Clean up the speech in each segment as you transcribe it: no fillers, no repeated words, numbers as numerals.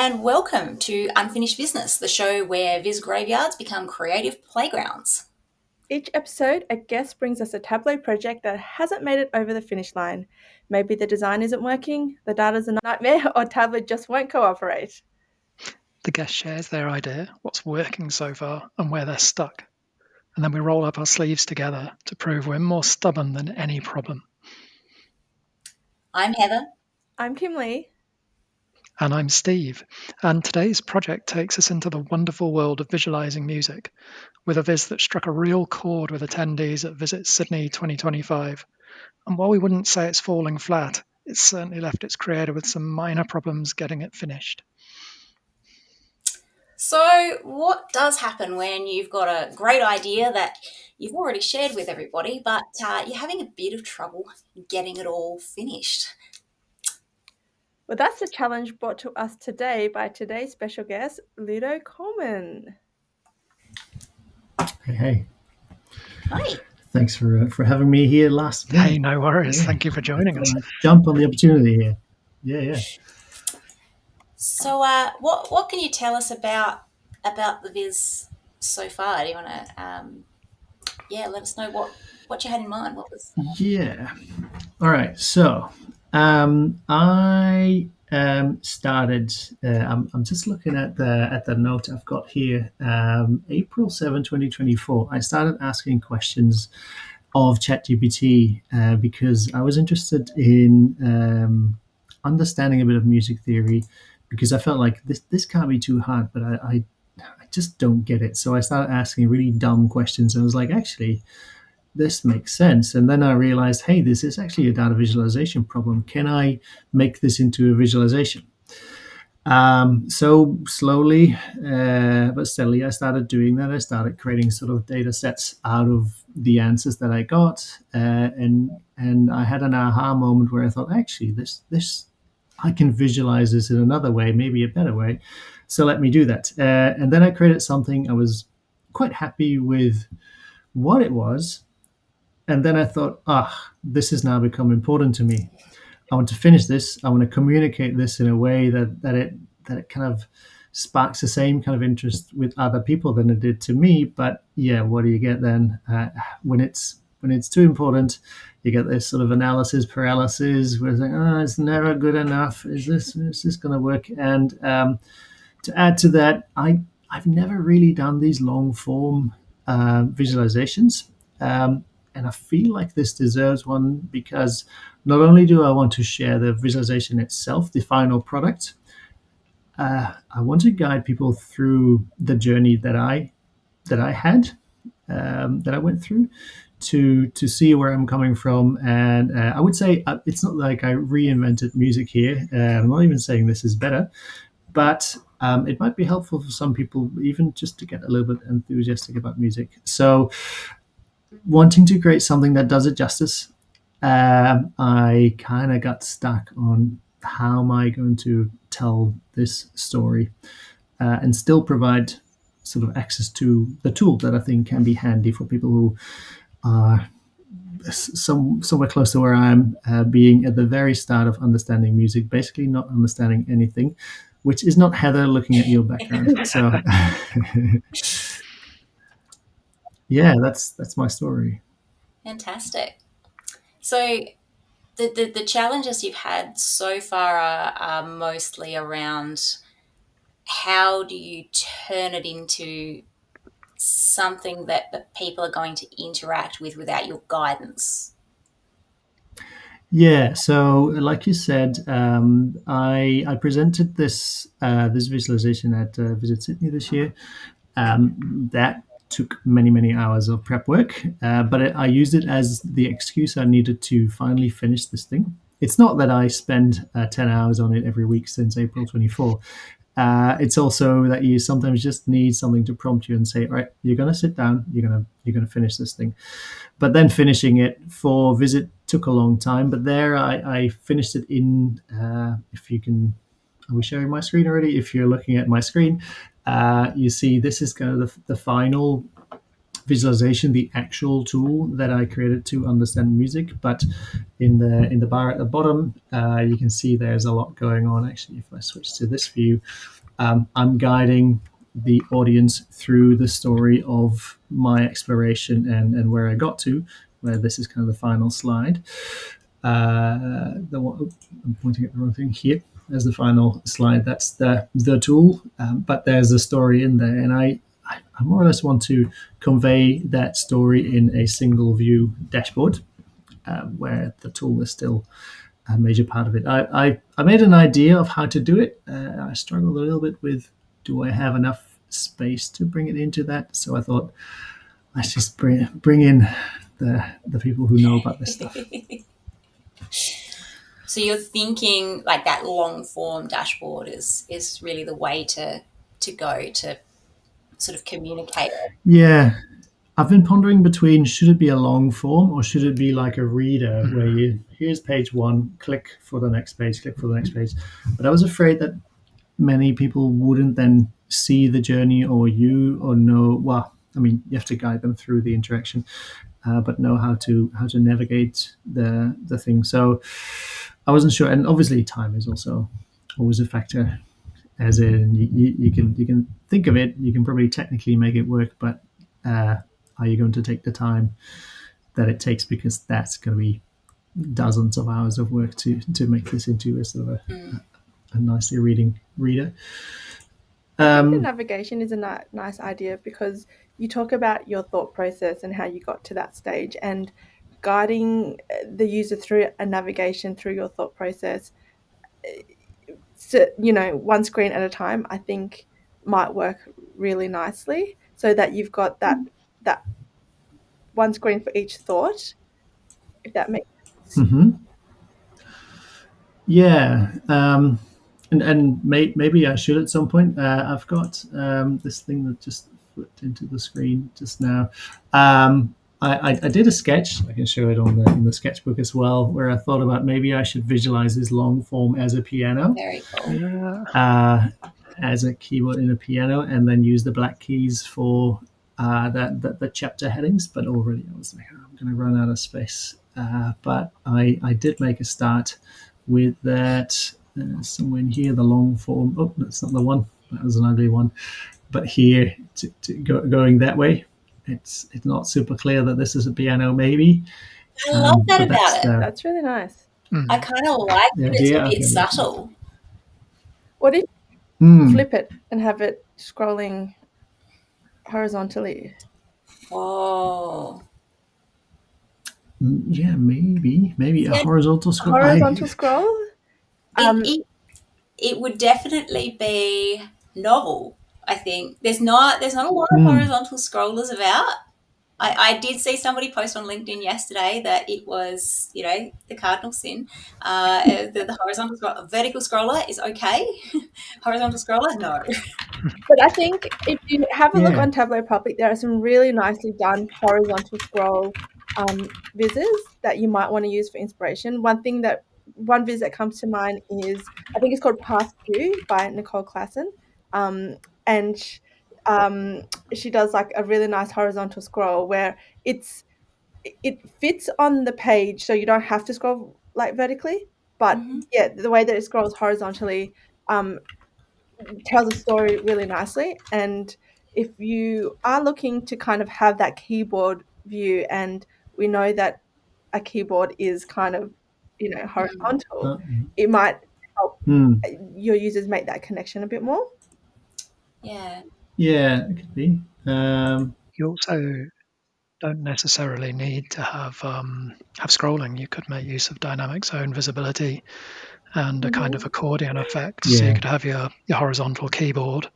and welcome to Unfinished Vizness, the show where Viz graveyards become creative playgrounds. Each episode, a guest brings us a Tableau project that hasn't made it over the finish line. Maybe the design isn't working, the data's a nightmare, or Tableau just won't cooperate. The guest shares their idea, what's working so far, and where they're stuck. And then we roll up our sleeves together to prove we're more stubborn than any problem. I'm Heather. I'm Kim Lee. And I'm Steve. And today's project takes us into the wonderful world of visualizing music, with a Viz that struck a real chord with attendees at Visit Sydney 2025. And while we wouldn't say it's falling flat, it's certainly left its creator with some minor problems getting it finished. So, what does happen when you've got a great idea that you've already shared with everybody, but you're having a bit of trouble getting it all finished? Well, that's the challenge brought to us today by today's special guest, Ludo Koelman. Hey. Hi. Thanks for having me here last minute. Hey, no worries. Thank you for joining us. Jump on the opportunity here. Yeah. So, what can you tell us about the Viz so far? Do you want to, let us know what you had in mind? What was? Yeah. All right. So, I started. I'm just looking at the note I've got here. April 7, 2024. I started asking questions of ChatGPT because I was interested in understanding a bit of music theory, because I felt like this can't be too hard, but I just don't get it. So I started asking really dumb questions. I was like, actually, this makes sense. And then I realized, hey, this is actually a data visualization problem. Can I make this into a visualization? So slowly but steadily, I started doing that. I started creating sort of data sets out of the answers that I got, and I had an aha moment where I thought, actually, this I can visualize this in another way, maybe a better way. So let me do that. And then I created something. I was quite happy with what it was, and then I thought, this has now become important to me. I want to finish this. I want to communicate this in a way that it kind of sparks the same kind of interest with other people than it did to me. But yeah, what do you get then when it's too important? You get this sort of analysis paralysis where it's like, it's never good enough. Is this going to work? And to add to that, I've never really done these long form visualizations. And I feel like this deserves one, because not only do I want to share the visualization itself, the final product, I want to guide people through the journey that I had, that I went through, to see where I'm coming from. And I would say it's not like I reinvented music here. I'm not even saying this is better, but it might be helpful for some people, even just to get a little bit enthusiastic about music. So, wanting to create something that does it justice, I kind of got stuck on how am I going to tell this story and still provide sort of access to the tool that I think can be handy for people who are somewhere close to where I am, being at the very start of understanding music, basically not understanding anything, which is not Heather looking at your background. So yeah, that's my story. Fantastic. So, the challenges you've had so far are mostly around how do you turn it into something that people are going to interact with without your guidance? Yeah, so like you said, I presented this visualization at Visit Sydney this year. That took many hours of prep work, but I used it as the excuse I needed to finally finish this thing. It's not that I spend 10 hours on it every week since April 24. It's also that you sometimes just need something to prompt you and say, all right, you're going to sit down, you're gonna finish this thing. But then finishing it for Visit took a long time. But there I finished it in, if you can, are we showing my screen already? If you're looking at my screen, you see this is kind of the final visualization, the actual tool that I created to understand music. But in the bar at the bottom, you can see there's a lot going on. Actually, if I switch to this view, I'm guiding the audience through the story of my exploration and where I got to, where this is kind of the final slide. I'm pointing at the wrong thing here. There's the final slide. That's the tool, but there's a story in there, and I more or less want to convey that story in a single view dashboard, where the tool is still a major part of it. I made an idea of how to do it. I struggled a little bit with, do I have enough space to bring it into that? So I thought, let's just bring in the people who know about this stuff. So you're thinking like that long form dashboard is really the way to go to sort of communicate. Yeah, I've been pondering between, should it be a long form or should it be like a reader where you, here's page one, click for the next page, click for the next page. But I was afraid that many people wouldn't then see the journey or know. Well, I mean, you have to guide them through the interaction, but know how to navigate the thing. So I wasn't sure, and obviously time is also always a factor. As in, you can think of it, you can probably technically make it work, but are you going to take the time that it takes? Because that's going to be dozens of hours of work to make this into a sort of a nicely reading reader. I think the navigation is a nice idea because you talk about your thought process and how you got to that stage, and guiding the user through a navigation through your thought process, so, one screen at a time, I think might work really nicely, so that you've got that one screen for each thought, if that makes sense. hmm Yeah, and maybe I should at some point. I've got this thing that just flipped into the screen just now. I did a sketch. I can show it on in the sketchbook as well, where I thought about maybe I should visualize this long form as a piano, Very cool. Yeah. as a keyboard in a piano, and then use the black keys for the chapter headings. But already I was like, oh, I'm going to run out of space. But I did make a start with that somewhere in here, the long form. Oh, that's not the one. That was an ugly one. But here, going that way, it's not super clear that this is a piano, maybe. I love that But that's about it. the That's really nice. I kind of like that it's a idea. bit Okay, subtle. What if you Hmm. flip it and have it scrolling horizontally? Oh, Yeah, maybe a yeah. horizontal scroll. Horizontal scroll? It, Um, it it would definitely be novel. I think there's not a lot of Hmm. horizontal scrollers about. I did see somebody post on LinkedIn yesterday that it was, the cardinal sin. The horizontal vertical scroller is okay. Horizontal scroller, no. But I think if you have a look Yeah. on Tableau Public, there are some really nicely done horizontal scroll vizzes that you might want to use for inspiration. One viz that comes to mind is, I think it's called Past Due by Nicole Klassen. And um, she does like a really nice horizontal scroll where it fits on the page, so you don't have to scroll like vertically. But Hmm. yeah, the way that it scrolls horizontally um, tells a story really nicely. And if you are looking to kind of have that keyboard view, and we know that a keyboard is kind of, horizontal, Uh, it might help hmm. your users make that connection a bit more. Yeah. Yeah, it could be. You also don't necessarily need to have scrolling. You could make use of dynamic zone visibility and a kind Hmm. of accordion effect. So you Yeah. could have your horizontal keyboard,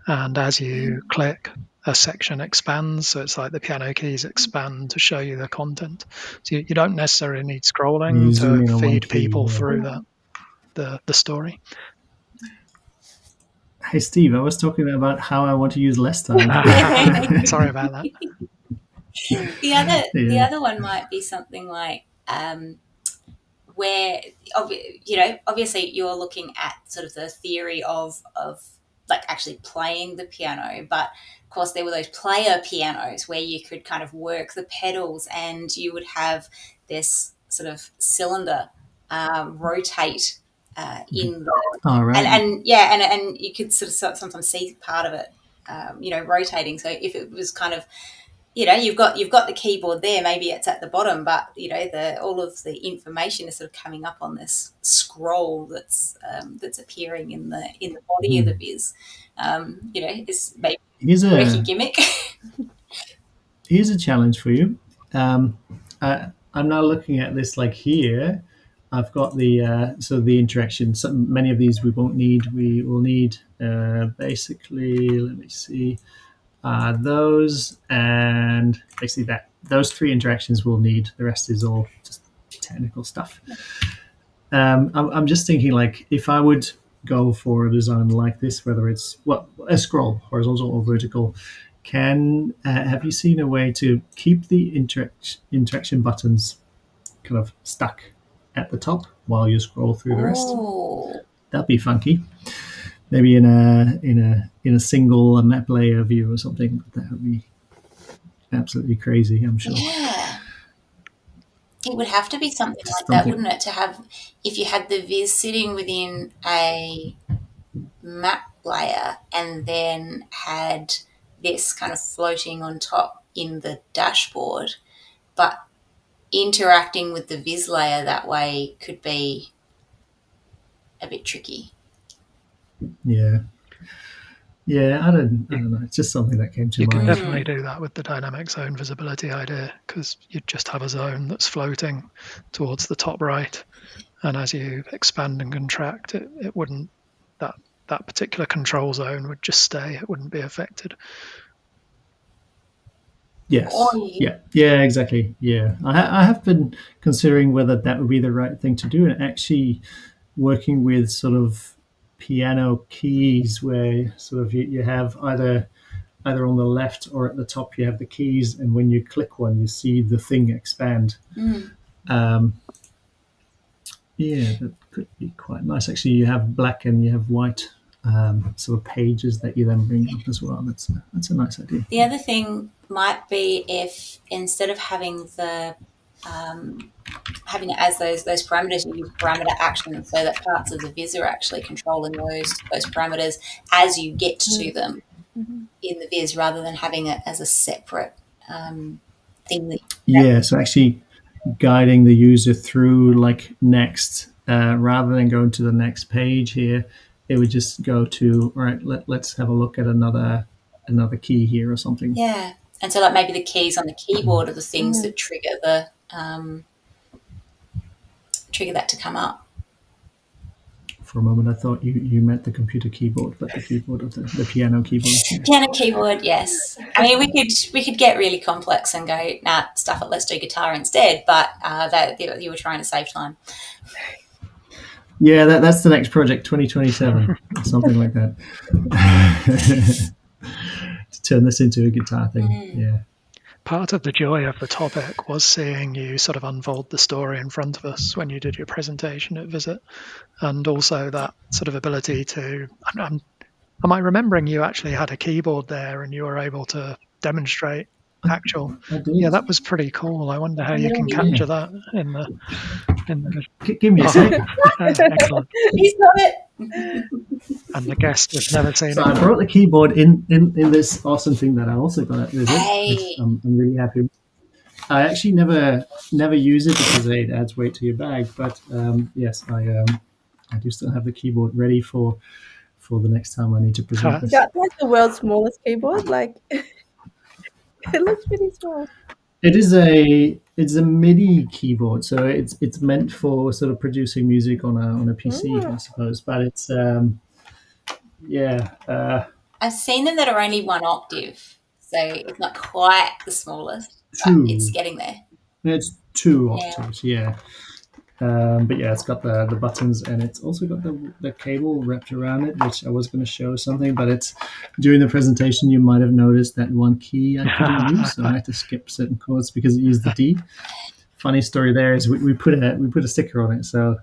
and as you click, a section expands. So it's like the piano keys expand to show you the content. So you don't necessarily need You scrolling zoom to in on one feed key. people Yeah. through the story. Hey, Steve, I was talking about how I want to use less time. Sorry about that. The Yeah. other one might be something like where obviously you're looking at sort of the theory of like actually playing the piano, but of course there were those player pianos where you could kind of work the pedals and you would have this sort of cylinder rotate in the All right. and yeah, and you could sort of sometimes see part of it, rotating. So if it was kind of, you've got the keyboard there, maybe it's at the bottom, but all of the information is sort of coming up on this scroll that's appearing in the body of the viz. Is maybe Here's a quirky a gimmick. here's a challenge for you. I'm now looking at this like here. I've got the interaction. Many of these we won't need. We will need basically. Let me see. Those and basically that. Those three interactions we'll need. The rest is all just technical stuff. I'm just thinking like if I would go for a design like this, whether it's a scroll, horizontal or vertical, have you seen a way to keep the interaction buttons kind of stuck at the top while you scroll through the rest? Oh, That'd be funky. Maybe in a single map layer view or something. That would be absolutely crazy, I'm sure. yeah. It would have to be something Just like that, something. wouldn't it? To have, if you had the viz sitting within a map layer and then had this kind of floating on top in the dashboard, but interacting with the viz layer that way could be a bit tricky. Yeah. Yeah, I don't know. It's just something that came to You mind. can definitely do that with the dynamic zone visibility idea, because you'd just have a zone that's floating towards the top right, and as you expand and contract, it wouldn't, that particular control zone would just stay. It wouldn't be affected. Yes. Or you, Yeah, exactly. Yeah. I have been considering whether that would be the right thing to do, and actually working with sort of piano keys where sort of you have either on the left or at the top you have the keys, and when you click one you see the thing expand. Um, yeah, that could be quite nice. Actually, you have black and you have white sort of pages that you then bring up as well. That's a nice idea. the other thing might be if instead of having having it as those parameters, you use parameter actions so that parts of the viz are actually controlling those parameters as you get to them in the viz, rather than having it as a separate thing that. Yeah, so actually guiding the user through like next, rather than going to the next page here, it would just go to, all right, let's have a look at another key here or something. Yeah, and so like maybe the keys on the keyboard are the things that trigger that to come up. For a moment, I thought you meant the computer keyboard, but the keyboard of the piano keyboard. Yeah. Piano keyboard, yes. I mean, we could get really complex and go, nah, stuff it. Let's do guitar instead. But that you were trying to save time. Yeah, that's the next project, 2027, something like that. To turn this into a guitar thing. Yeah. Part of the joy of the topic was seeing you sort of unfold the story in front of us when you did your presentation at Visit, and also that sort of ability to. Am I remembering you actually had a keyboard there and you were able to demonstrate actual? I did. Yeah, that was pretty cool. I wonder how you can capture that in the. Give me a second. Excellent. He's got it. And the guest has never seen So it. I brought the keyboard in this awesome thing that I also got at Visit. Hey. I'm really happy with. I actually never use it because it adds weight to your bag. But yes, I do still have the keyboard ready for the next time I need to present this. That's like the world's smallest keyboard. Like it looks pretty small. It's a MIDI keyboard, so it's meant for sort of producing music on a PC, I suppose. But it's I've seen them that are only one octave, so it's not quite the smallest, but two. it's getting there. It's 2 octaves, yeah. But yeah, it's got the buttons, and it's also got the cable wrapped around it, which I was going to show something, but it's during the presentation you might have noticed that one key I couldn't use, so I had to skip certain chords because it used the D. Funny story there is we put a sticker on it, so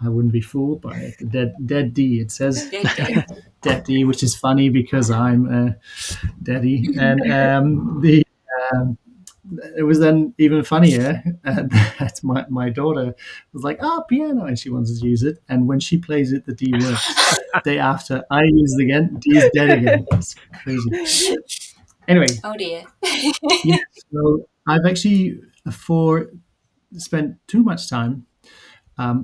I wouldn't be fooled by it. The dead D. It says dead D, which is funny because I'm a daddy, and it was then even funnier that my daughter was like, "Oh, piano," and she wanted to use it. And when she plays it, the D works. Day after, I use it again. D is dead again. It's crazy. Anyway, Oh dear. yeah. So I've actually spent too much time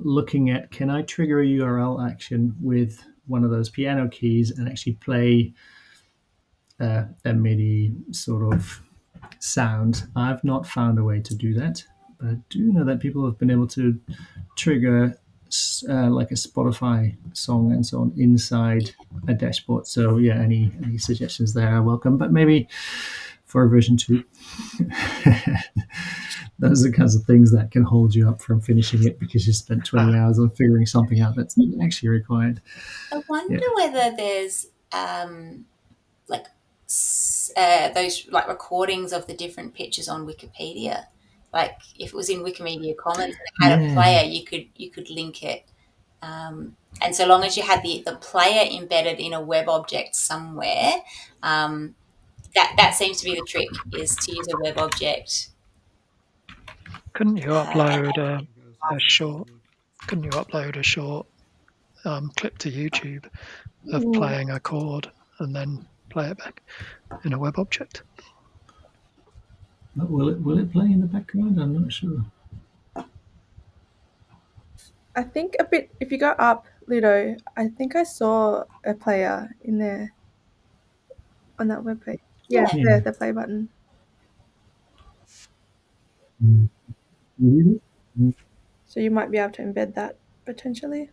looking at, can I trigger a URL action with one of those piano keys and actually play a MIDI sort of sound. I've not found a way to do that, but I do know that people have been able to trigger like a Spotify song and so on inside a dashboard. So yeah, any suggestions there are welcome. But maybe for version 2, those are the kinds of things that can hold you up from finishing it because you spent 20 hours on figuring something out that's not actually required. I wonder whether there's like those like recordings of the different pictures on Wikipedia. Like if it was in Wikimedia Commons and it had a player, you could link it. And so long as you had the player embedded in a web object somewhere, that seems to be the trick, is to use a web object. Couldn't you upload a short? Dashboard. Couldn't you upload a short clip to YouTube of playing a chord and then play it back in a web object? But will it play in the background? I'm not sure. I think a bit, if you go up, Ludo, I think I saw a player in there on that webpage. Yeah, Yeah. the play button. So you might be able to embed that potentially.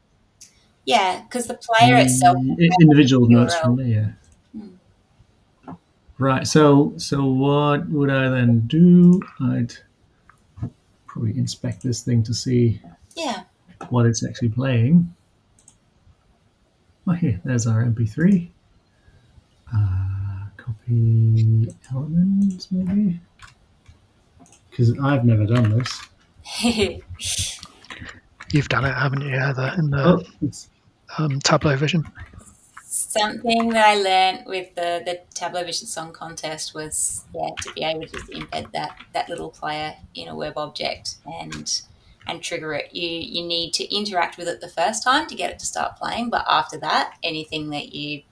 Yeah, because the player itself Individual notes from URL. there. Yeah. Right. So what would I then do? I'd probably inspect this thing to see what it's actually playing. Oh, here, there's our MP3. Copy elements, maybe? Because I've never done this. You've done it, haven't you, Heather, in the Tableau Vision? Something that I learned with the Tableau Vision Song Contest was, to be able to just embed that little player in a web object and trigger it. You need to interact with it the first time to get it to start playing, but after that, anything that you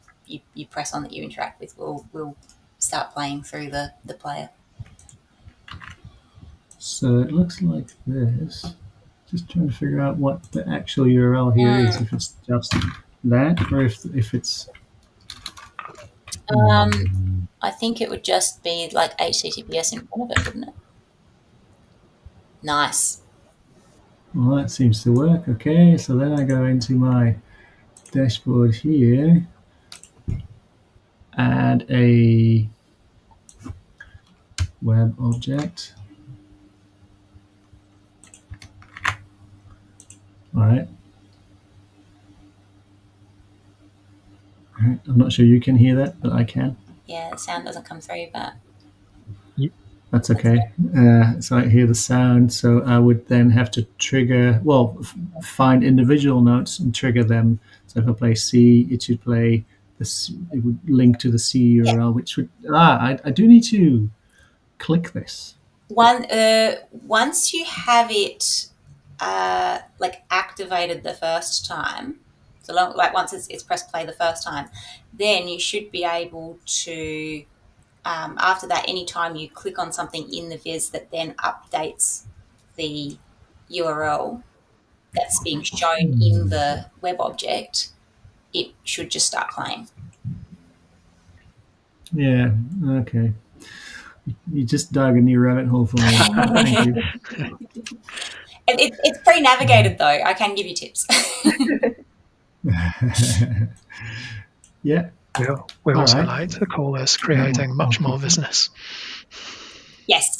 press on that you interact with will start playing through the player. So it looks like this. Just trying to figure out what the actual URL here is, if it's just that or if it's... I think it would just be like HTTPS in front of it, wouldn't it? Nice. Well, that seems to work. Okay, so then I go into my dashboard here, add a web object. All right. I'm not sure you can hear that, but I can. Yeah, the sound doesn't come through, but that's okay. So I hear the sound, so I would then have to trigger, find individual notes and trigger them. So if I play C, it should play this. It would link to the C URL, which would I do need to click this. Once you have it like activated the first time, so long, like once it's pressed play the first time, then you should be able to. After that, anytime you click on something in the viz that then updates the URL that's being shown in the web object, it should just start playing. Yeah, okay. You just dug a new rabbit hole for me. Thank you. It's pre-navigated though. I can give you tips. Yeah. We also like to call this creating much more business. Yes.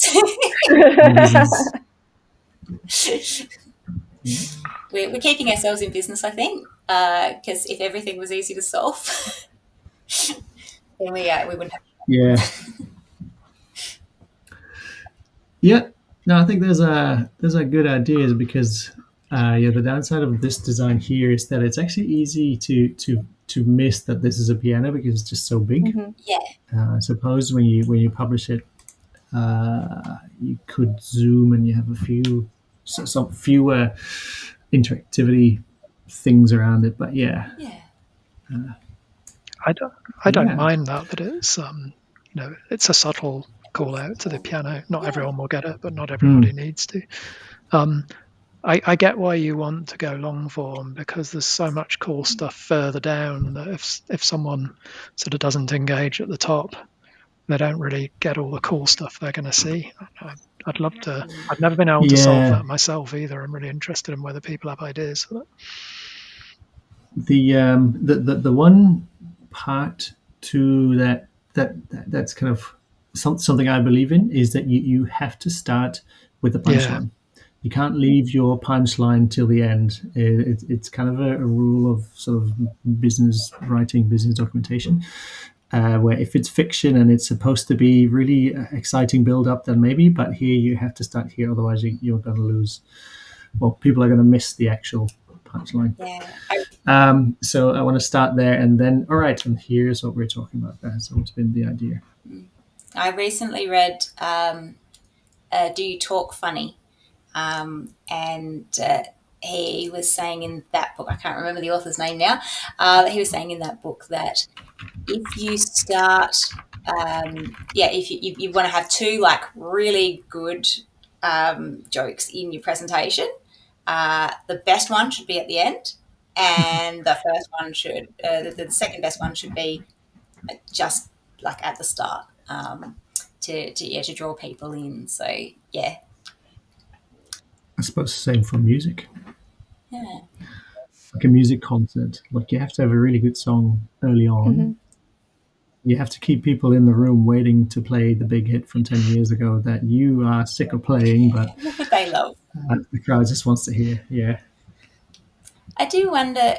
We're keeping ourselves in business, I think, because if everything was easy to solve, then we wouldn't have. Yeah. Yeah. No, I think those are good ideas because the downside of this design here is that it's actually easy to miss that this is a piano because it's just so big. Yeah. I suppose when you publish it you could zoom and you have a few some fewer interactivity things around it. But yeah, Yeah. I don't, I don't yeah, mind that it's it's a subtle call out to the piano. Not Yeah. everyone will get it, but not mm, everybody needs to. Um, I get why you want to go long form because there's so much cool stuff further down that if someone sort of doesn't engage at the top, they don't really get all the cool stuff they're going to see. I'd love to. Mm. I've never been able to solve yeah. that myself either. I'm really interested in whether people have ideas for that. The one part to that's kind of something I believe in is that you have to start with the Yeah, punchline. You can't leave your punchline till the end. It's kind of a rule of sort of business writing, business documentation, where if it's fiction and it's supposed to be really exciting build up, then maybe. But here you have to start here, otherwise you're going to lose. Well, people are going to miss the actual punchline. Yeah. So I want to start there, and then all right, and here's what we're talking about. That's what's been the idea. I recently read Do You Talk Funny? And he was saying in that book, I can't remember the author's name now, he was saying in that book that if you start, if you want to have two like really good jokes in your presentation, the best one should be at the end, and the first one should, the second best one should be just like at the start, to draw people in. So yeah, I suppose the same for music, yeah, like a music concert. Like you have to have a really good song early Hmm. on. You have to keep people in the room waiting to play the big hit from 10 years ago that you are sick of playing, but they love. the crowd just wants to hear. Yeah. I do wonder.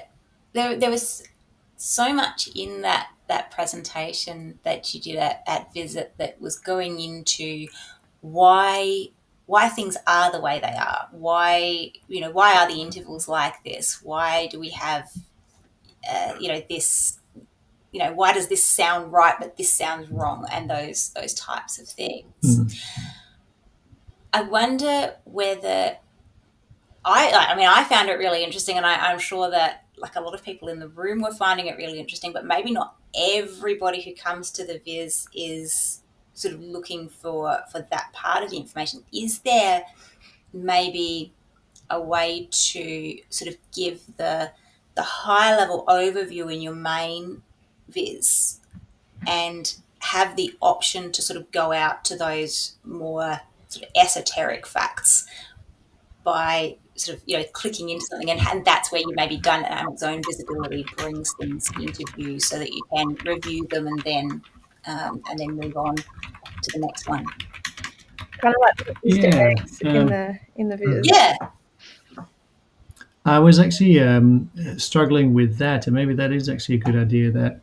There was so much in that presentation that you did at Visit that was going into why why things are the way they are. Why are the intervals like this? Why do we have this? Why does this sound right but this sounds wrong? And those types of things. Mm. I wonder whether I found it really interesting, and I'm sure that like a lot of people in the room were finding it really interesting, but maybe not everybody who comes to the Viz is sort of looking for that part of the information. Is there maybe a way to sort of give the high level overview in your main Viz and have the option to sort of go out to those more sort of esoteric facts by sort of clicking into something, and that's where you maybe dynamic zone visibility brings things into view so that you can review them and then move on to the next one. Kind of like the Easter Yeah. eggs in the viz. Yeah, I was actually struggling with that, and maybe that is actually a good idea. That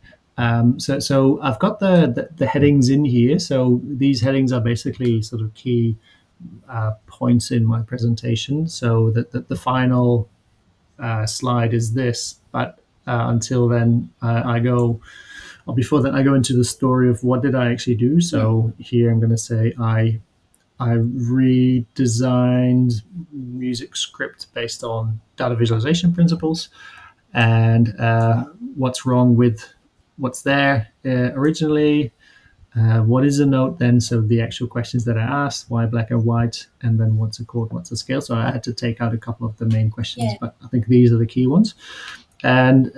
so I've got the headings in here. So these headings are basically sort of key points in my presentation. So that the final slide is this, but until then, I go. Or before that, I go into the story of what did I actually do. So here I'm going to say I redesigned music script based on data visualization principles and what's wrong with what's there originally. What is a note then? So the actual questions that I asked, why black and white, and then what's a chord, what's a scale. So I had to take out a couple of the main questions, yeah, but I think these are the key ones. And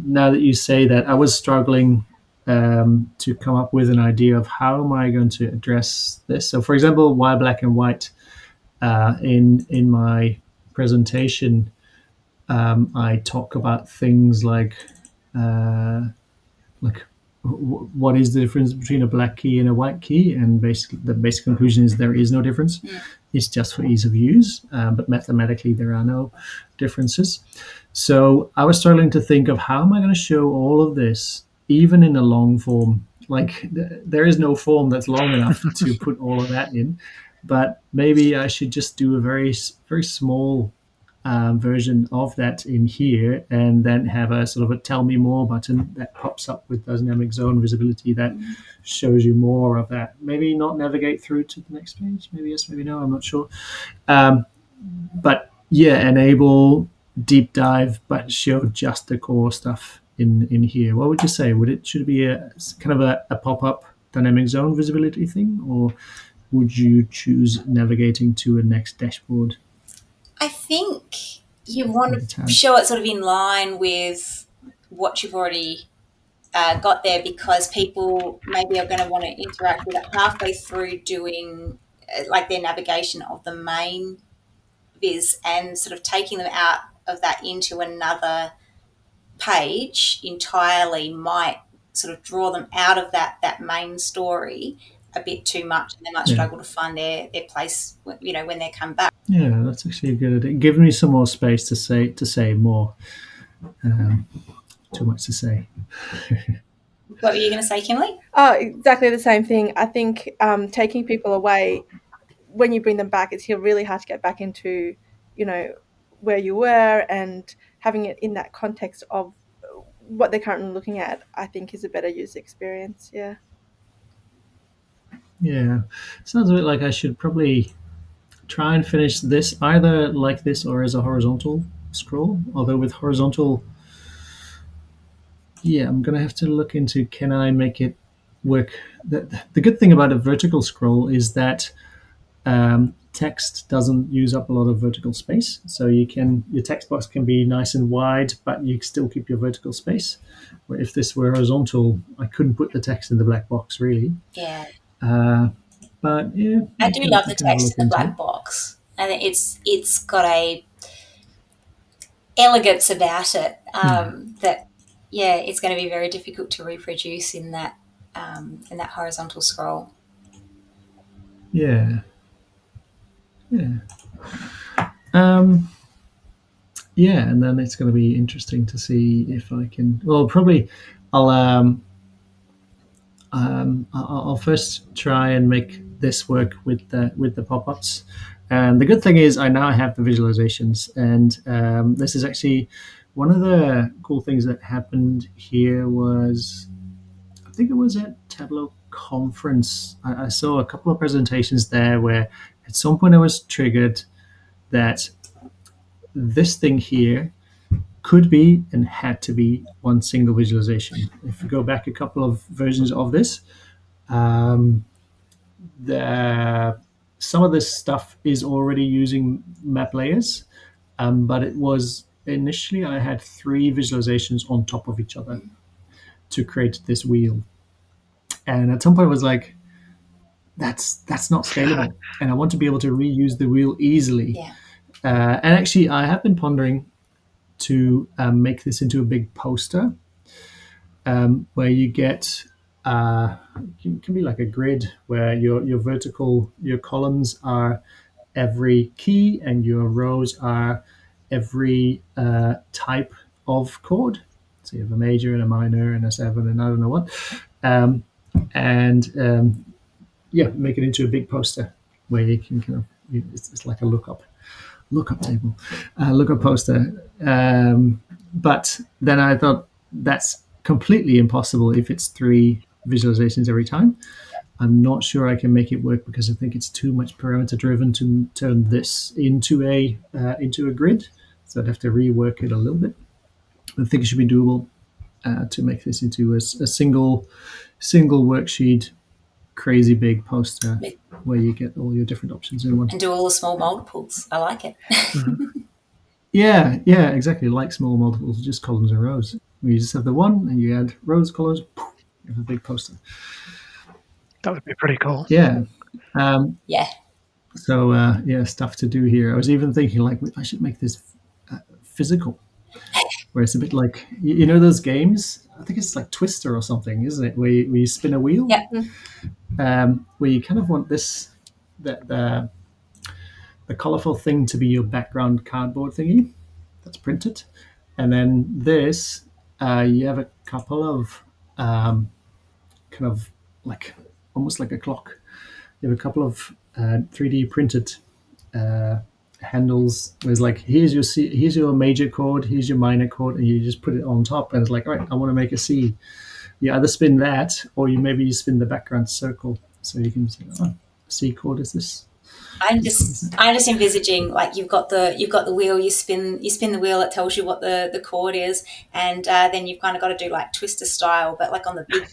now that you say that, I was struggling to come up with an idea of how am I going to address this. So, for example, why black and white in my presentation, I talk about things uh, like what is the difference between a black key and a white key, and basically the basic conclusion is there is no difference. mm, It's just for ease of use, but mathematically there are no differences. So I was struggling to think of how am I going to show all of this, even in a long form. Like there is no form that's long enough to put all of that in, but maybe I should just do a very very small version of that in here, and then have a sort of a tell me more button that pops up with dynamic zone visibility that shows you more of that. Maybe not navigate through to the next page. Maybe yes, maybe no. I'm not sure. But yeah, enable deep dive, but show just the core stuff in here. What would you say? Should it be a kind of a pop up dynamic zone visibility thing, or would you choose navigating to a next dashboard? I think you want With the to tab? show it sort of in line with what you've already got there, because people maybe are going to want to interact with it halfway through doing like their navigation of the main viz, and sort of taking them out of that into another page entirely might sort of draw them out of that main story a bit too much, and they might Yeah. struggle to find their place, when they come back. Yeah, that's actually a good idea. Give me some more space to say more. Too much to say. What were you going to say, Kimberly? Oh, exactly the same thing. I think taking people away when you bring them back, it's really hard to get back into, where you were, and having it in that context of what they're currently looking at, I think is a better user experience. Yeah. Yeah, sounds a bit like I should probably try and finish this either like this or as a horizontal scroll. Although with horizontal, yeah, I'm gonna have to look into can I make it work. The good thing about a vertical scroll is that text doesn't use up a lot of vertical space, so your text box can be nice and wide, but you still keep your vertical space. Where if this were horizontal, I couldn't put the text in the black box really. Yeah, But yeah, I do love I the can have a text look in the into it. black box. I think it's got a elegance about it, Yeah, that, yeah, it's going to be very difficult to reproduce in that horizontal scroll. yeah, yeah. Um, yeah, and then it's going to be interesting to see if I can. Well, probably I'll I'll first try and make this work with the pop-ups. And the good thing is I now have the visualizations, and this is actually one of the cool things that happened here was I think it was at Tableau conference. I saw a couple of presentations there where at some point I was triggered that this thing here could be and had to be one single visualization. If you go back a couple of versions of this, um, some of this stuff is already using map layers, but it was initially I had three visualizations on top of each other to create this wheel. And at some point, I was like, that's not scalable, and I want to be able to reuse the wheel easily. Yeah. And actually, I have been pondering to make this into a big poster where you get it can be like a grid where your columns are every key and your rows are every type of chord. So you have a major and a minor and a seven and I don't know what, um, and yeah, make it into a big poster where you can kind of it's like a lookup table, lookup poster. But then I thought that's completely impossible if it's three visualizations every time. I'm not sure I can make it work because I think it's too much parameter driven to turn this into a grid. So I'd have to rework it a little bit. I think it should be doable to make this into a single worksheet, crazy big poster where you get all your different options in one. And do all the small multiples. I like it. Yeah, exactly. Like small multiples, just columns and rows. You just have the one, and you add rows, columns. Poof, you have a big poster. That would be pretty cool. Yeah. Yeah. So yeah, stuff to do here. I was even thinking like I should make this physical, where it's a bit like you know those games. I think it's like Twister or something, isn't it? Where you spin a wheel. Yep. Where you kind of want the colorful thing to be your background cardboard thingy that's printed, and then this you have a couple of kind of like almost like a clock. You have a couple of 3D printed handles. Whereas like here's your major chord, here's your minor chord, and you just put it on top, and it's like, all right, I want to make a C. You either spin that, or you spin the background circle, so you can say, oh, C chord is this. I'm just envisaging like you've got the wheel, you spin the wheel, it tells you what the chord is, and then you've kind of got to do like Twister style, but like on the big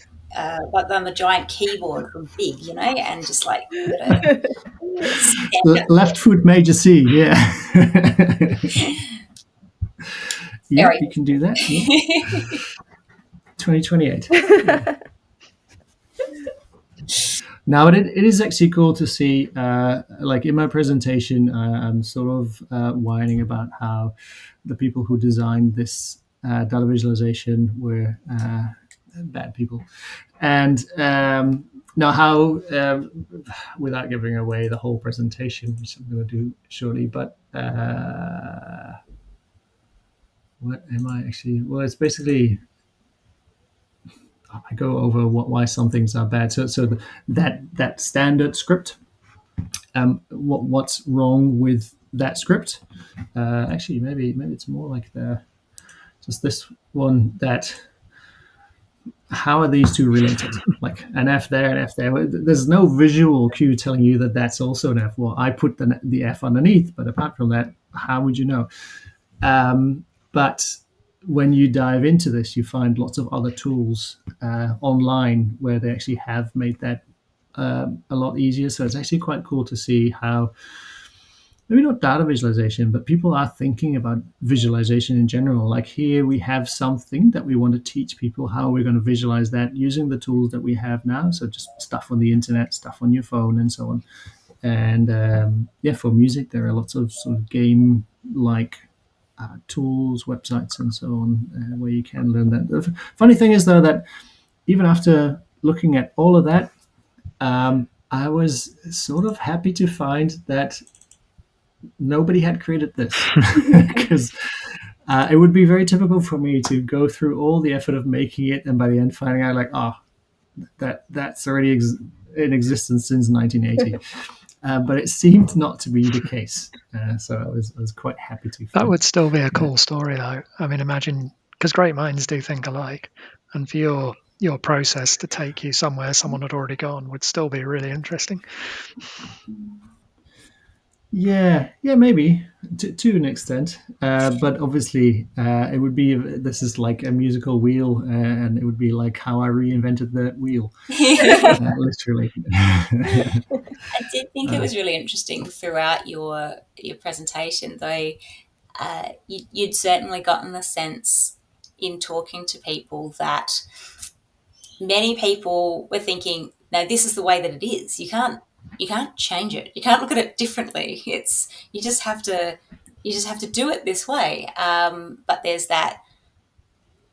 like on the giant keyboard from Big, and just like you got to Left foot major C, yeah. Yeah, very you can do that. Yeah. 2028. Yeah. Now it is actually cool to see. Like in my presentation, I'm sort of whining about how the people who designed this data visualization were bad people, and now how without giving away the whole presentation, which I'm going to do shortly, but what am I actually? Well, it's basically I go over why some things are bad. So that standard script. What's wrong with that script? Actually, maybe it's more like just this one. That how are these two related? Like an F there, an F there. There's no visual cue telling you that that's also an F. Well, I put the F underneath, but apart from that, how would you know? But when you dive into this, you find lots of other tools online where they actually have made that a lot easier. So it's actually quite cool to see how maybe not data visualization, but people are thinking about visualization in general. Like here, we have something that we want to teach people how we're going to visualize that using the tools that we have now. So just stuff on the internet, stuff on your phone, and so on. And yeah, for music, there are lots of sort of game-like tools, websites, and so on, where you can learn that. The funny thing is, though, that even after looking at all of that, I was sort of happy to find that nobody had created this, because it would be very typical for me to go through all the effort of making it and by the end finding out like, oh, that's already in existence since 1980. But it seemed not to be the case, so I was quite happy to find that would still be a cool story, though. I mean, imagine, because great minds do think alike, and for your process to take you somewhere someone had already gone would still be really interesting. Yeah, maybe to an extent, but obviously it would be, this is like a musical wheel, and it would be like how I reinvented the wheel, literally. I did think it was really interesting throughout your presentation, though. You'd certainly gotten the sense in talking to people that many people were thinking, "No, this is the way that it is. You can't change it. You can't look at it differently. It's you just have to do it this way." But there's that.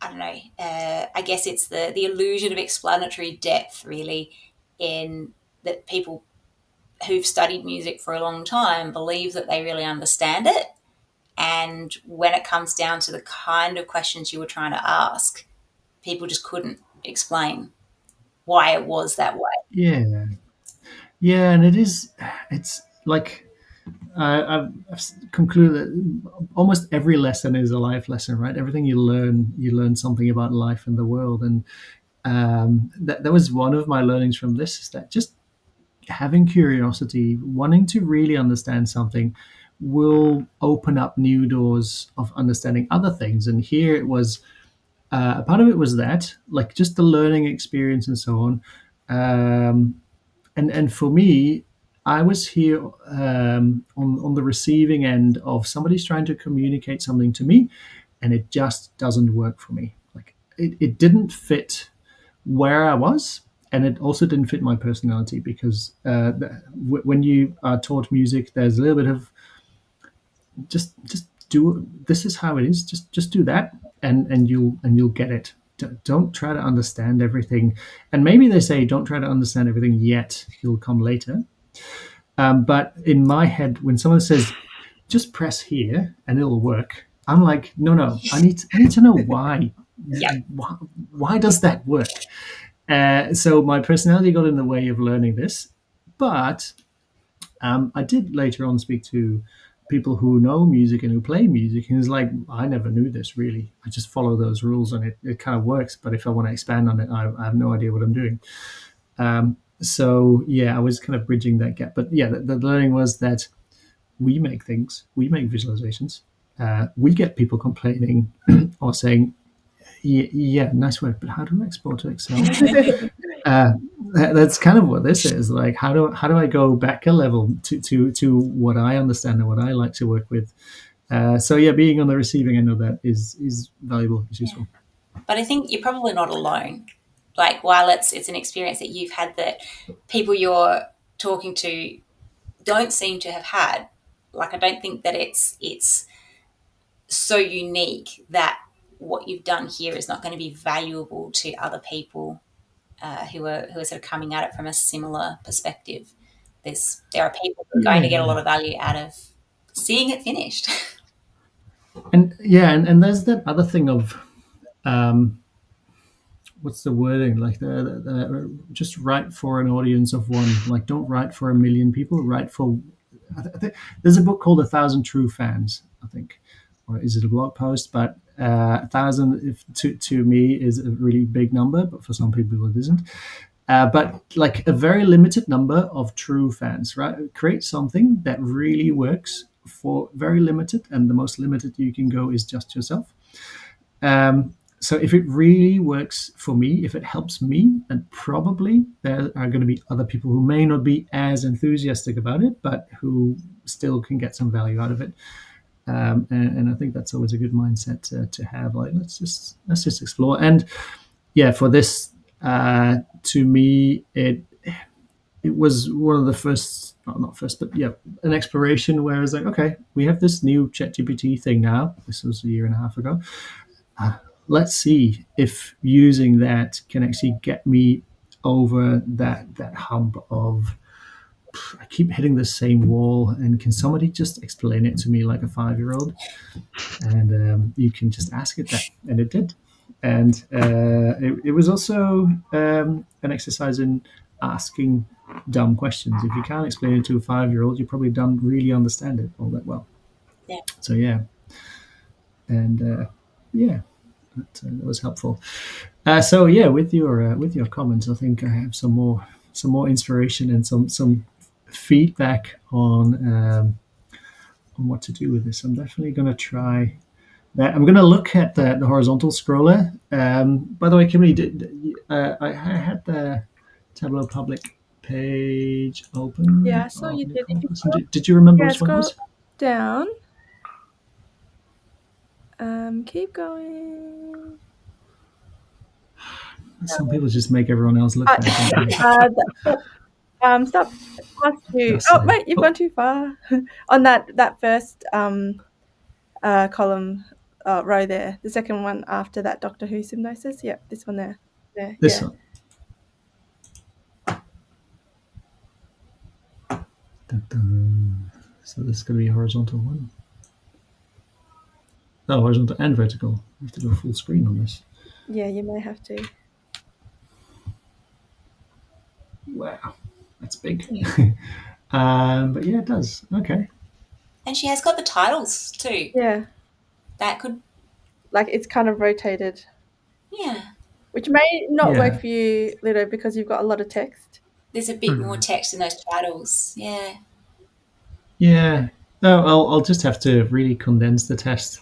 I don't know. I guess it's the illusion of explanatory depth, really, in that people who've studied music for a long time believe that they really understand it. And when it comes down to the kind of questions you were trying to ask, people just couldn't explain why it was that way. Yeah, and it's like I've concluded that almost every lesson is a life lesson, right? Everything you learn something about life and the world, and that was one of my learnings from this, is that just having curiosity, wanting to really understand something, will open up new doors of understanding other things. And here it was, a part of it was that, like just the learning experience and so on. And for me, I was here on the receiving end of somebody's trying to communicate something to me, and it just doesn't work for me. Like it didn't fit where I was, and it also didn't fit my personality, because when you are taught music, there's a little bit of just do, this is how it is, just do that, and you'll get it. Don't try to understand everything. And maybe they say don't try to understand everything yet, it'll come later. But in my head, when someone says just press here and it'll work, I'm like, no, I need to know why. Yeah. Why does that work? So my personality got in the way of learning this. But I did later on speak to people who know music and who play music, and it's like, I never knew this really. I just follow those rules and it kind of works. But if I want to expand on it, I have no idea what I'm doing. So yeah, I was kind of bridging that gap. But yeah, the learning was that we make things, we make visualizations. We get people complaining or saying, yeah, nice work, but how do I export to Excel? That's kind of what this is. Like, how do I go back a level to what I understand and what I like to work with? So yeah, being on the receiving end of that is valuable, is useful. But I think you're probably not alone. Like, while it's an experience that you've had that people you're talking to don't seem to have had, like, I don't think that it's so unique that what you've done here is not going to be valuable to other people who are sort of coming at it from a similar perspective. There are people who are going to get a lot of value out of seeing it finished. And yeah, and there's that other thing of what's the wording, like just write for an audience of one. Like, don't write for a million people, write for there's a book called A Thousand True Fans, I think, or is it a blog post? But 1,000, to me, is a really big number, but for some people it isn't. But like a very limited number of true fans, right? Create something that really works for very limited, and the most limited you can go is just yourself. So if it really works for me, if it helps me, then probably there are going to be other people who may not be as enthusiastic about it, but who still can get some value out of it. And I think that's always a good mindset to have. Like, let's just explore. And yeah, for this, to me, it was one of the first, not first, but yeah, an exploration where I was like, okay, we have this new ChatGPT thing now. This was a year and a half ago. Let's see if using that can actually get me over that hump of, I keep hitting the same wall, and can somebody just explain it to me like a 5-year-old? And you can just ask it that, and it did. And it was also an exercise in asking dumb questions. If you can't explain it to a 5-year-old, you probably don't really understand it all that well. Yeah. So yeah, and yeah, that was helpful. So yeah, with your comments, I think I have some more inspiration and some feedback on what to do with this. I'm definitely going to try that. I'm going to look at the horizontal scroller. By the way, Kimberly, I had the Tableau public page open. Yeah, so you did. Did you remember which one it was? Down. Keep going. Some people just make everyone else look bad. Stop. Past you. Oh, wait, you've gone too far. On that first column row there, the second one after that Doctor Who hypnosis. Yep, this one there. This one. So this is going to be a horizontal one. No, horizontal and vertical. We have to go full screen on this. Yeah, you may have to. Wow, that's big. But yeah, it does. Okay. And she has got the titles too. Yeah. That could... Like, it's kind of rotated. Yeah. Which may not work for you, Ludo, because you've got a lot of text. There's a bit more text in those titles. Yeah. Yeah. No, I'll just have to really condense the text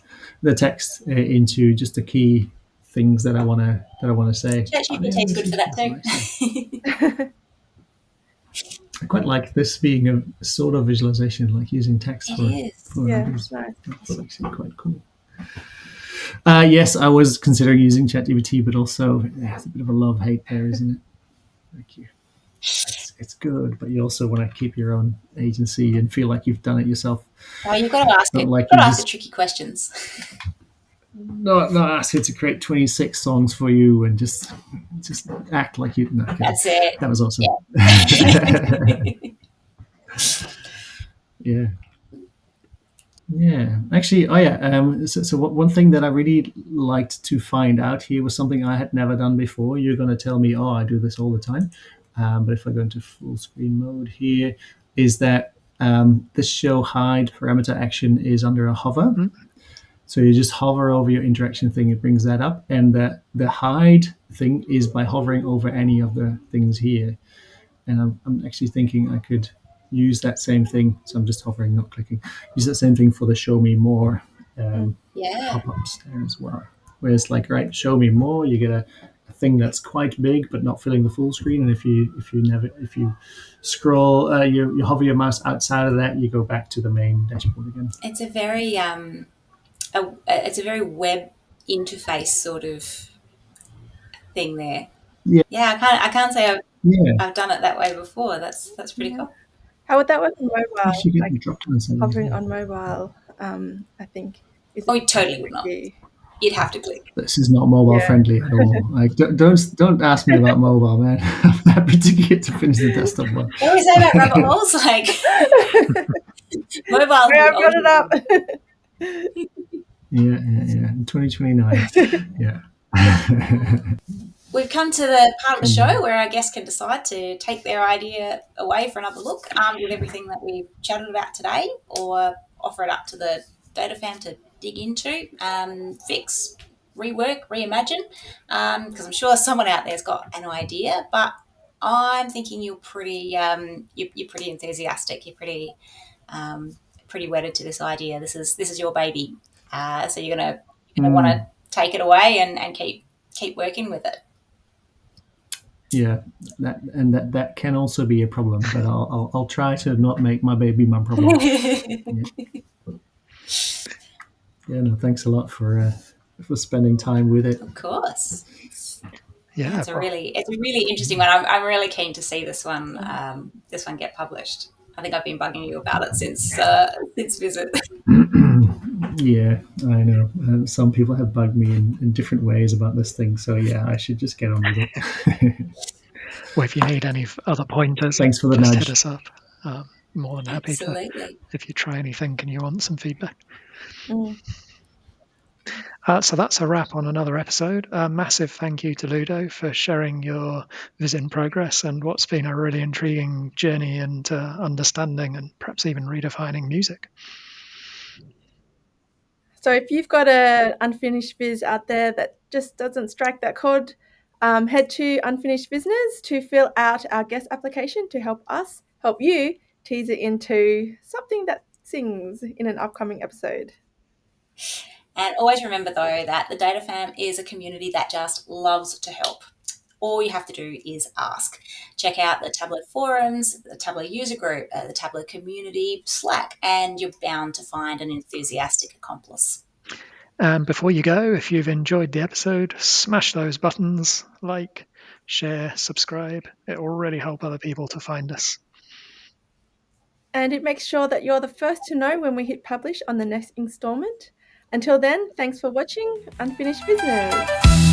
into just the key things that I want to say. ChatGPT is good for that too. I quite like this being a sort of visualization, like using text for numbers. Nice. That's actually quite cool. Yes, I was considering using ChatGPT, but also it's a bit of a love-hate there, isn't it? Thank you. It's good, but you also want to keep your own agency and feel like you've done it yourself. Oh, you've got to ask it. Like, you've got to ask the tricky questions. Not ask it to create 26 songs for you and just act like you. No, that's it. That was awesome. Yeah. Yeah. Actually, so one thing that I really liked to find out here was something I had never done before. You're going to tell me, I do this all the time. But if I go into full screen mode here, is that This show hide parameter action is under a hover. Mm. So you just hover over your interaction thing, it brings that up. And the hide thing is by hovering over any of the things here. And I'm actually thinking I could use that same thing. So I'm just hovering, not clicking. Use that same thing for the show me more Yeah. pop-ups there as well. Whereas like, right, show me more, you get a thing that's quite big but not filling the full screen. And if you scroll, you hover your mouse outside of that, you go back to the main dashboard again. It's a very it's a very web interface sort of thing there. Yeah, Yeah, I can't say yeah. I've done it that way before. That's pretty Yeah. cool. How would that work on mobile? Actually, get Like the drop down settings. hovering Yeah. on mobile, I think is Oh, a you bit totally would not. tricky. You'd have to click. This is not mobile Yeah. friendly at all. Like, don't ask me about mobile, man. I'm happy to get to finish the desktop one. What do we say about rabbit holes? Like mobile is Yeah, the I've got it up. ultimate. Yeah. 2029. Yeah. We've come to the part of the Cool. show where our guests can decide to take their idea away for another look, armed with everything that we've chatted about today, or offer it up to the data fam to dig into, fix, rework, reimagine. Because I'm sure someone out there's got an idea, but I'm thinking you're pretty you're pretty enthusiastic. You're pretty wedded to this idea. This is your baby, so you're gonna want to take it away and keep working with it. Yeah, that can also be a problem, but I'll try to not make my baby my problem. Yeah, no, thanks a lot for spending time with it. Of course. Yeah, It's a really interesting one. I'm really keen to see this one get published. I think I've been bugging you about it since visit. Yeah, I know. Some people have bugged me in different ways about this thing, so yeah, I should just get on with it. well, if you need any other pointers, Thanks for the just nudge. hit us up. More than happy to, Absolutely. if you try anything and you want some feedback. Mm. So that's a wrap on another episode. A massive thank you to Ludo for sharing your Visin progress and what's been a really intriguing journey into understanding and perhaps even redefining music. So if you've got an unfinished viz out there that just doesn't strike that chord, head to Unfinished Vizness to fill out our guest application to help you tease it into something that sings in an upcoming episode. And always remember, though, that the Data Fam is a community that just loves to help. All you have to do is ask. Check out the Tableau forums, the Tableau user group, the Tableau community, Slack, and you're bound to find an enthusiastic accomplice. And before you go, if you've enjoyed the episode, smash those buttons, like, share, subscribe. It will really help other people to find us. And it makes sure that you're the first to know when we hit publish on the next installment. Until then, thanks for watching Unfinished Vizness.